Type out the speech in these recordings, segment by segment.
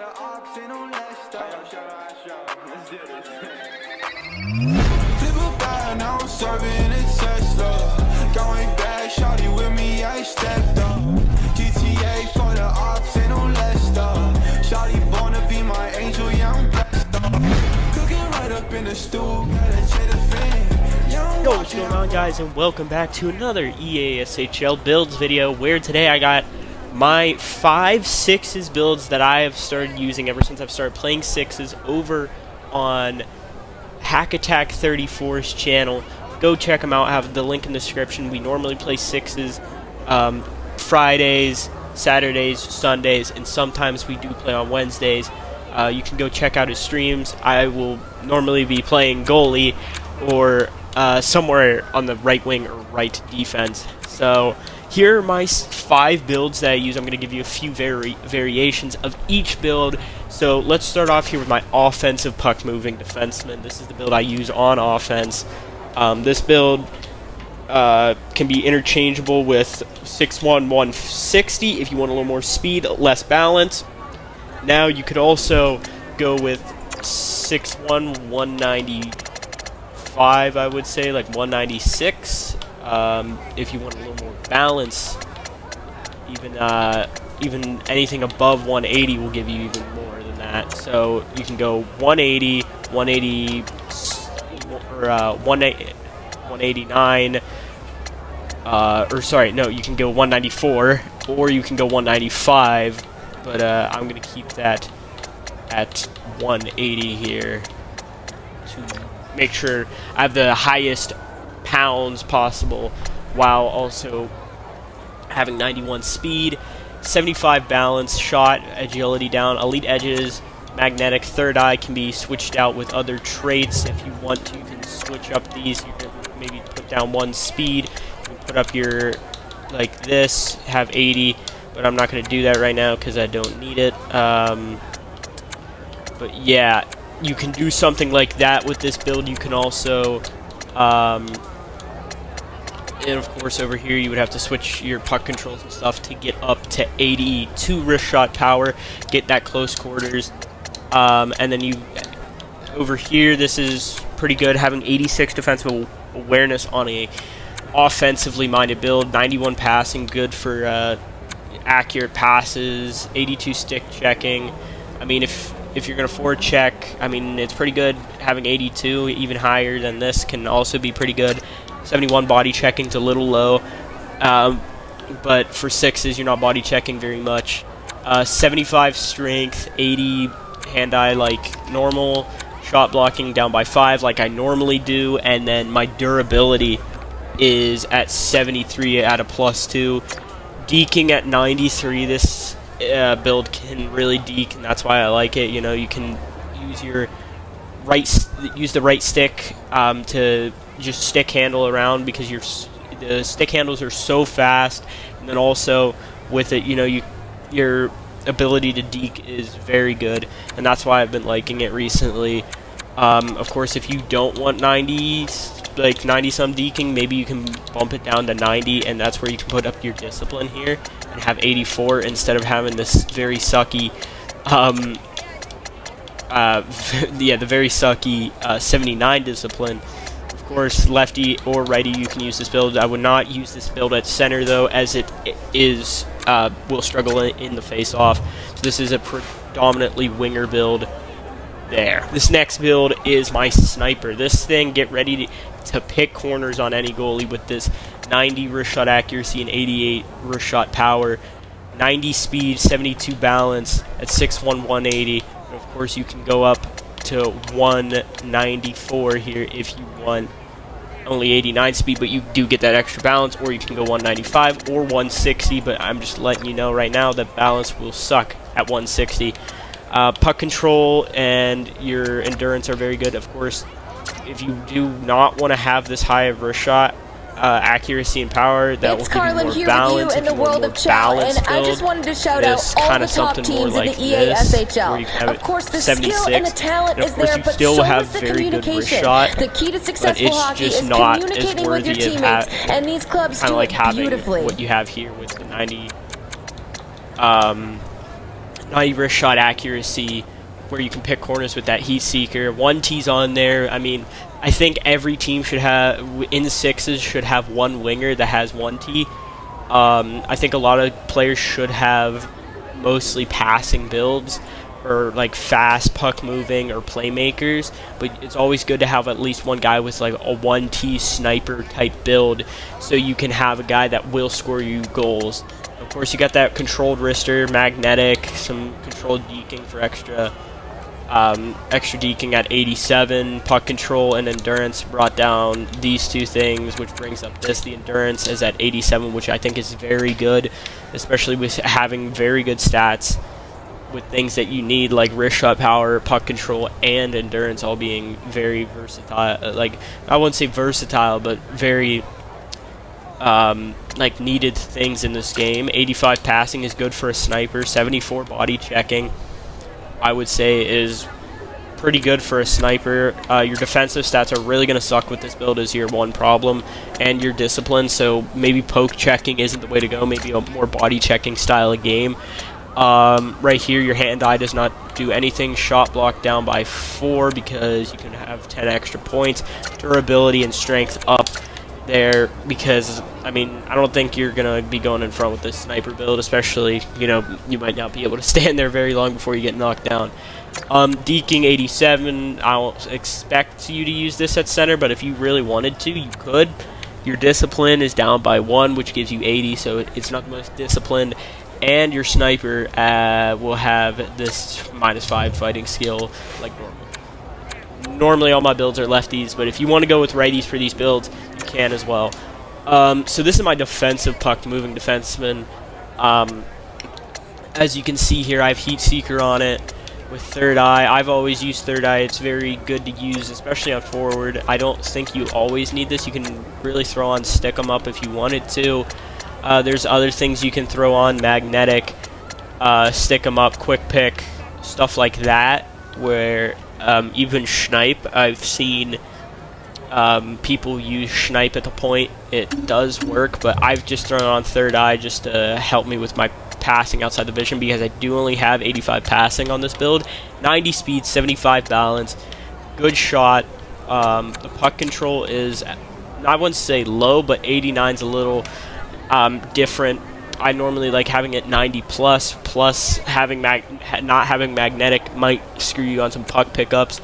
Now I'm serving a Tesla. Going back, shawty with me, I stepped up. GTA for the ops, ain't no less up. Shawty born to be my angel, yeah, I'm blessed up. Cooking right up in the stool, Yo, what's going on, guys, and welcome back to another EASHL builds video, where today I got my 5 sixes builds that I have started using ever since I've started playing sixes over on Hack Attack 34's channel. Go check them out. I have the link in the description. We normally play sixes Fridays, Saturdays, Sundays, and sometimes we do play on Wednesdays. You can go check out his streams. I will normally be playing goalie or somewhere on the right wing or right defense. So here are my 5 builds that I use. I'm going to give you a few variations of each build. So let's start off here with my offensive puck-moving defenseman. This is the build I use on offense. This build can be interchangeable with 6'1", 160 if you want a little more speed, less balance. Now you could also go with 6'1", 195, I would say, like 196. If you want a little more balance, even anything above 180 will give you even more than that. So you can go 180, 180, or 189, or sorry, no, you can go 194, or you can go 195, but I'm going to keep that at 180 here to make sure I have the highest pounds possible while also having 91 speed, 75 balance, shot, agility down, elite edges, magnetic, third eye can be switched out with other traits. If you want to, you can switch up these. You can maybe put down 1 speed, you can put up your, like this, have 80, but I'm not going to do that right now because I don't need it. But yeah, you can do something like that with this build. You can also and of course over here you would have to switch your puck controls and stuff to get up to 82 wrist shot power, get that close quarters. And then you over here, this is pretty good, having 86 defensive awareness on a offensively minded build, 91 passing, good for accurate passes, 82 stick checking. I mean, if you're going to forward check, I mean, it's pretty good. Having 82, even higher than this, can also be pretty good. 71 body checking is a little low, but for sixes, you're not body checking very much. 75 strength, 80 hand-eye like normal, shot blocking down by 5 like I normally do, and then my durability is at 73 at a +2. Deking at 93, this build can really deke, and that's why I like it. You know, you can use the right stick to just stick handle around, because the stick handles are so fast, and then also with it, you know, your ability to deke is very good, and that's why I've been liking it recently. Of course, if you don't want 90, like 90-some deking, maybe you can bump it down to 90, and that's where you can put up your discipline here and have 84 instead of having this very sucky yeah, the very sucky 79 discipline. Of course, lefty or righty, you can use this build. I would not use this build at center, though, as it is will struggle in the face-off. So this is a predominantly winger build there. This next build is my sniper. This thing, get ready to pick corners on any goalie with this 90 wrist shot accuracy and 88 wrist shot power, 90 speed, 72 balance at 6'1", 180. And of course, you can go up to 194 here if you want only 89 speed, but you do get that extra balance, or you can go 195 or 160, but I'm just letting you know right now that balance will suck at 160. Puck control and your endurance are very good. Of course, if you do not want to have this high of wrist shot accuracy and power, that will give you more balance. In the world of CHL, and I just wanted to shout out all the top teams in the EASHL. Of course, the skill and the talent is there, but so is the communication. The key to successful hockey is communicating with your teammates, and these clubs do it beautifully. What you have here with the 90 wrist shot accuracy, where you can pick corners with that heat seeker. 1T's on there. I mean, I think every team should have, in sixes, should have one winger that has 1T. I think a lot of players should have mostly passing builds, or like fast puck moving or playmakers, but it's always good to have at least one guy with like a 1T sniper type build, so you can have a guy that will score you goals. Of course, you got that controlled wrister, magnetic, some controlled deking for extra deking at 87, puck control and endurance brought down these two things, which brings up this. The endurance is at 87, which I think is very good, especially with having very good stats with things that you need, like wrist shot power, puck control, and endurance, all being very versatile. Like, I wouldn't say versatile, but very like needed things in this game. 85 passing is good for a sniper. 74 body checking, I would say, is pretty good for a sniper. Your defensive stats are really going to suck with this build, is your one problem, and your discipline, so maybe poke checking isn't the way to go, maybe a more body checking style of game. Right here, your hand-eye does not do anything. Shot block down by 4 because you can have 10 extra points. Durability and strength up there because, I mean, I don't think you're going to be going in front with this sniper build, especially, you know, you might not be able to stand there very long before you get knocked down. Deking 87, I don't expect you to use this at center, but if you really wanted to, you could. Your discipline is down by 1, which gives you 80, so it's not the most disciplined. And your sniper will have this -5 fighting skill like normal. Normally all my builds are lefties, but if you want to go with righties for these builds, you can as well. So this is my defensive puck moving defenseman. As you can see here, I have heat seeker on it with third eye. I've always used third eye. It's very good to use, especially on forward. I don't think you always need this. You can really throw on stick 'em up if you wanted to. There's other things you can throw on, magnetic, stick 'em up, quick pick, stuff like that, where even Schneip, I've seen people use Schneip at the point. It does work, but I've just thrown on third eye just to help me with my passing outside the vision, because I do only have 85 passing on this build, 90 speed, 75 balance, good shot. The puck control is, I wouldn't say low, but 89's a little different. I normally like having it 90 plus having not having magnetic might screw you on some puck pickups.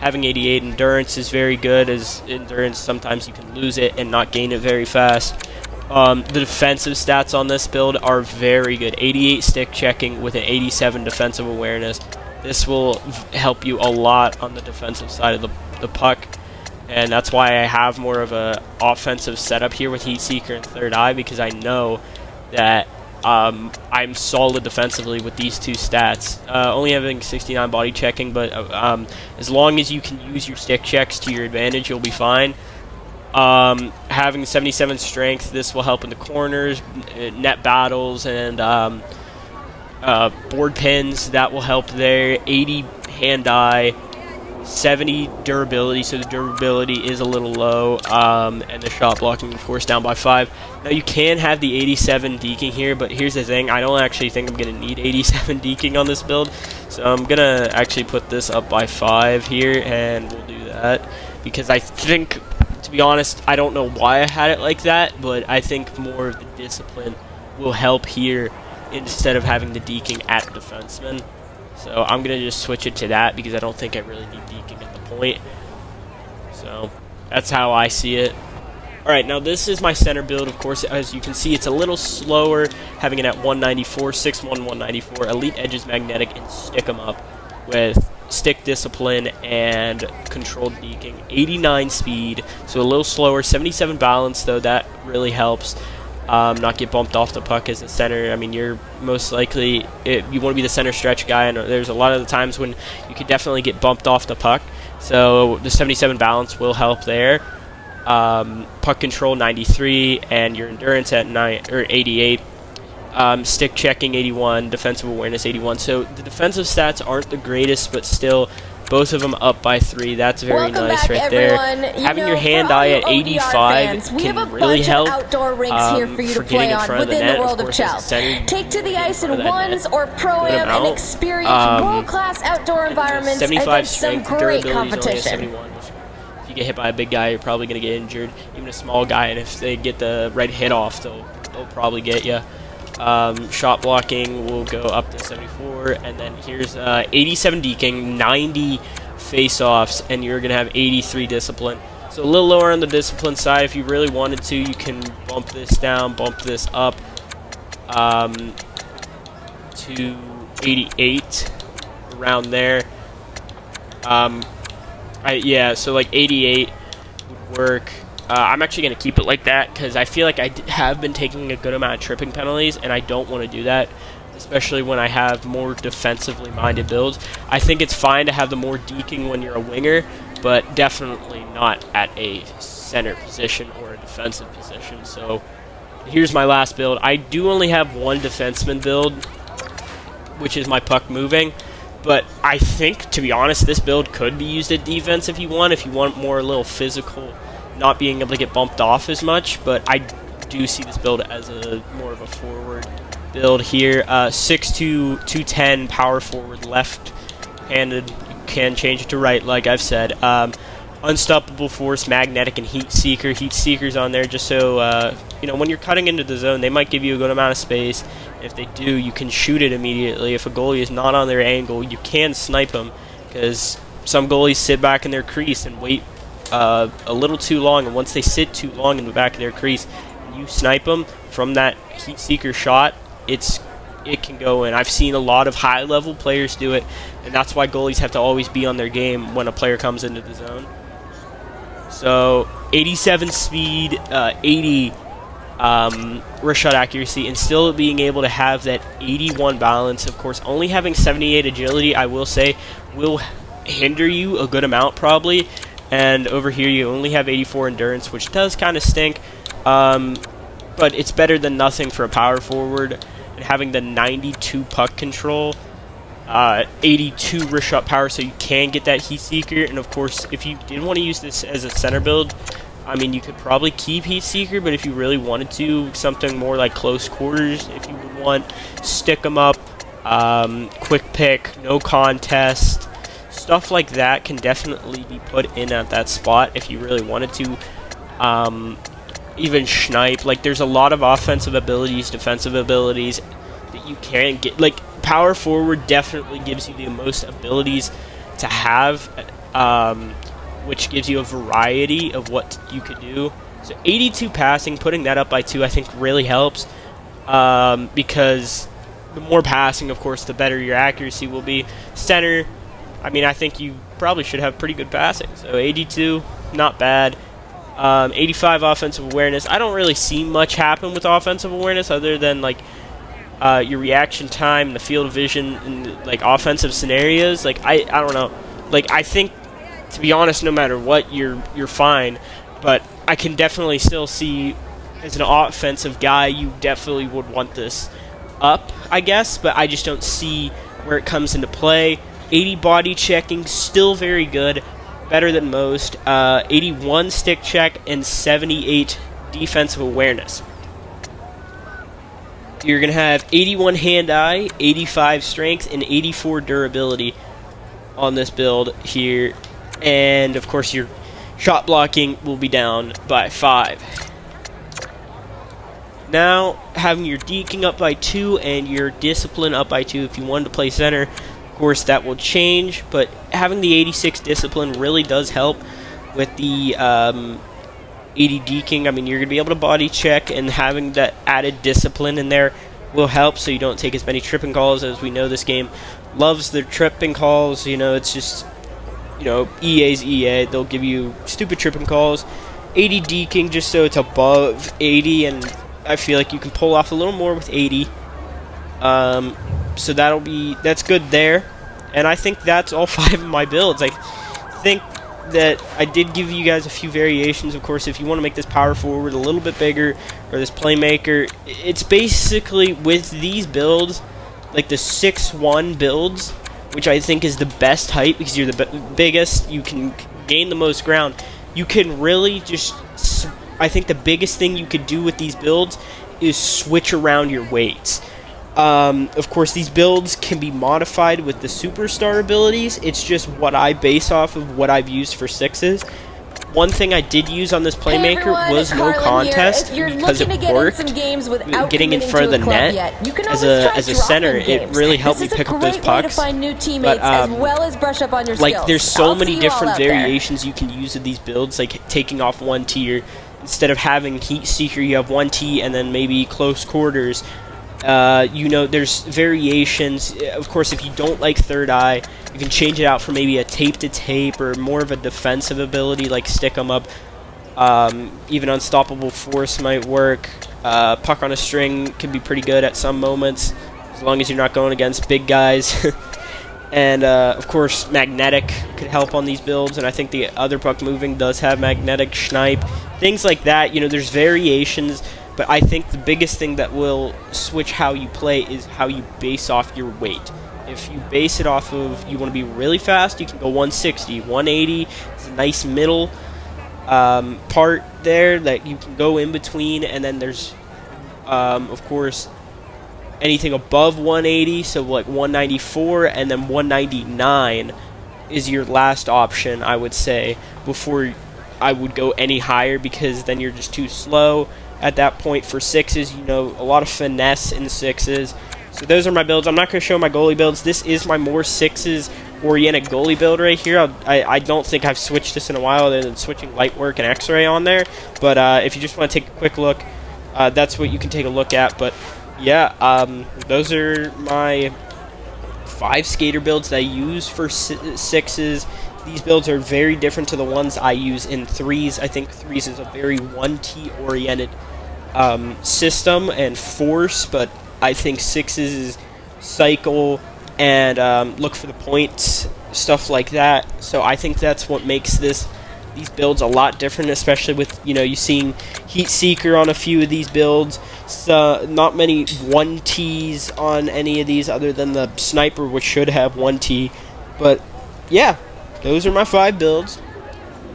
Having 88 endurance is very good, as endurance sometimes you can lose it and not gain it very fast. The defensive stats on this build are very good. 88 stick checking with an 87 defensive awareness. This will help you a lot on the defensive side of the puck. And that's why I have more of a offensive setup here with Heat Seeker and Third Eye, because I know that I'm solid defensively with these two stats. Only having 69 body checking, but as long as you can use your stick checks to your advantage, you'll be fine. Having 77 strength, this will help in the corners, net battles, and board pins. That will help there. 80 hand-eye. 70 durability, so the durability is a little low, and the shot blocking, of course, down by 5. Now, you can have the 87 deking here, but here's the thing. I don't actually think I'm going to need 87 deking on this build, so I'm going to actually put this up by 5 here, and we'll do that, because I think, to be honest, I don't know why I had it like that, but I think more of the discipline will help here instead of having the deking at defenseman. So I'm going to just switch it to that, because I don't think I really need deking at the point. So that's how I see it. Alright, now this is my center build. Of course, as you can see, it's a little slower, having it at 194, 6'1", 194, elite edges, magnetic, and stick 'em up with stick discipline and controlled deking. 89 speed, so a little slower. 77 balance, though, that really helps. Not get bumped off the puck as a center. I mean, you're most likely, you want to be the center stretch guy, and there's a lot of the times when you could definitely get bumped off the puck, so the 77 balance will help there. Puck control 93, and your endurance at 88. stick checking 81, defensive awareness 81. So the defensive stats aren't the greatest, but still, both of them up by 3. That's very nice right there. Having your hand-eye at 85 can really help outdoor rinks here for you to play on within the world of chess. Take to the ice in ones or pro-am and experience world-class outdoor environments against some great competition. If you get hit by a big guy, you're probably going to get injured. Even a small guy, and if they get the right hit off, they'll probably get you. Shot blocking will go up to 74, and then here's 87 deking, 90 face-offs, and you're going to have 83 discipline. So a little lower on the discipline side. If you really wanted to, you can bump this down, bump this up to 88, around there. Yeah, so like 88 would work. I'm actually going to keep it like that because I feel like I have been taking a good amount of tripping penalties, and I don't want to do that, especially when I have more defensively minded builds. I think it's fine to have the more deking when you're a winger, but definitely not at a center position or a defensive position. So here's my last build. I do only have one defenseman build, which is my puck moving. But I think, to be honest, this build could be used at defense if you want more a little physical, not being able to get bumped off as much. But I do see this build as a more of a forward build here. 6'2", 210, power forward, left-handed. You can change it to right, like I've said. Unstoppable force, magnetic, and heat seeker. Heat seeker's on there just so, you know, when you're cutting into the zone, they might give you a good amount of space. If they do, you can shoot it immediately. If a goalie is not on their angle, you can snipe them, because some goalies sit back in their crease and wait a little too long, and once they sit too long in the back of their crease, and you snipe them from that heat seeker shot, it can go in. I've seen a lot of high-level players do it, and that's why goalies have to always be on their game when a player comes into the zone. So 87 speed, 80 wrist shot accuracy, and still being able to have that 81 balance. Of course, only having 78 agility, I will say, will hinder you a good amount probably. And over here you only have 84 endurance, which does kind of stink, but it's better than nothing for a power forward. And having the 92 puck control, 82 wrist shot power, so you can get that heat seeker. And of course, if you did want to use this as a center build, I mean, you could probably keep heat seeker, but if you really wanted to, something more like close quarters, if you would want, stick 'em up, quick pick, no contest, stuff like that can definitely be put in at that spot if you really wanted to. Even snipe, like there's a lot of offensive abilities, defensive abilities that you can get. Like power forward definitely gives you the most abilities to have, which gives you a variety of what you could do. So 82 passing, putting that up by 2, I think really helps, because the more passing, of course, the better your accuracy will be. Center, I mean, I think you probably should have pretty good passing. So 82, not bad. 85 offensive awareness. I don't really see much happen with offensive awareness other than like your reaction time, the field of vision, and like offensive scenarios. Like I don't know. Like I think, to be honest, no matter what, you're fine. But I can definitely still see, as an offensive guy, you definitely would want this up, I guess. But I just don't see where it comes into play. 80 body checking, still very good. Better than most. 81 stick check and 78 defensive awareness. You're going to have 81 hand-eye, 85 strength, and 84 durability on this build here. And, of course, your shot blocking will be down by 5. Now, having your deking up by 2 and your discipline up by 2 if you wanted to play center. Of course, that will change, but having the 86 discipline really does help with the 80 deking. I mean, you're going to be able to body check, and having that added discipline in there will help so you don't take as many tripping calls. As we know, this game loves the tripping calls. You know, it's just, you know, EA's EA. They'll give you stupid tripping calls. 80 deking just so it's above 80, and I feel like you can pull off a little more with 80. So that's good there. And I think that's all 5 of my builds. I think that I did give you guys a few variations. Of course, if you want to make this power forward a little bit bigger, or this playmaker, it's basically with these builds, like the 6'1" builds, which I think is the best height because you're the biggest, you can gain the most ground. You can really just, I think the biggest thing you could do with these builds is switch around your weights. Of course, these builds can be modified with the superstar abilities. It's just what I base off of what I've used for 6s. One thing I did use on this playmaker was no contest because it worked. Getting in front of the net as a center, it really helped me pick up those pucks. But like, there's so many different variations you can use of these builds, like taking off 1 tier. Instead of having Heat Seeker, you have 1 T and then maybe close quarters. You know, there's variations. Of course, if you don't like Third Eye, you can change it out for maybe a tape-to-tape or more of a defensive ability like Stick 'em Up. Even Unstoppable Force might work. Puck on a String can be pretty good at some moments, as long as you're not going against big guys. And, of course, Magnetic could help on these builds, and I think the other puck moving does have Magnetic, Snipe, things like that. You know, there's variations. But I think the biggest thing that will switch how you play is how you base off your weight. If you base it off of, you want to be really fast, you can go 160, 180. It's a nice middle part there that you can go in between. And then there's, of course, anything above 180, so like 194, and then 199 is your last option, I would say, before I would go any higher, because then you're just too slow. At that point for 6s, you know, a lot of finesse in 6s. So those are my builds. I'm not going to show my goalie builds. This is my more 6s oriented goalie build right here. I don't think I've switched this in a while other than switching light work and x-ray on there. But if you just want to take a quick look, that's what you can take a look at. But yeah, those are my 5 skater builds that I use for 6s. These builds are very different to the ones I use in 3s. I think 3s is a very 1T oriented system and force, but I think 6s is cycle and look for the points, stuff like that. So I think that's what makes these builds a lot different, especially with, you know, you seeing Heat Seeker on a few of these builds. So not many 1Ts on any of these other than the Sniper, which should have 1T. But yeah, those are my 5 builds.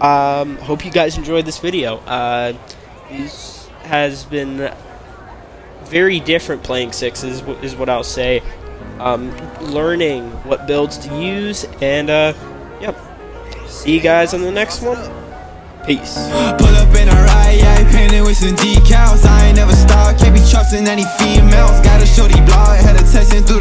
Hope you guys enjoyed this video. This has been very different playing 6s, is what I'll say. Learning what builds to use, and yep. See you guys on the next one. Peace. Pull up in a ride, yeah, painted with some decals. I ain't never stopped, can't be trusting any females. Got a shorty blog, had a texting through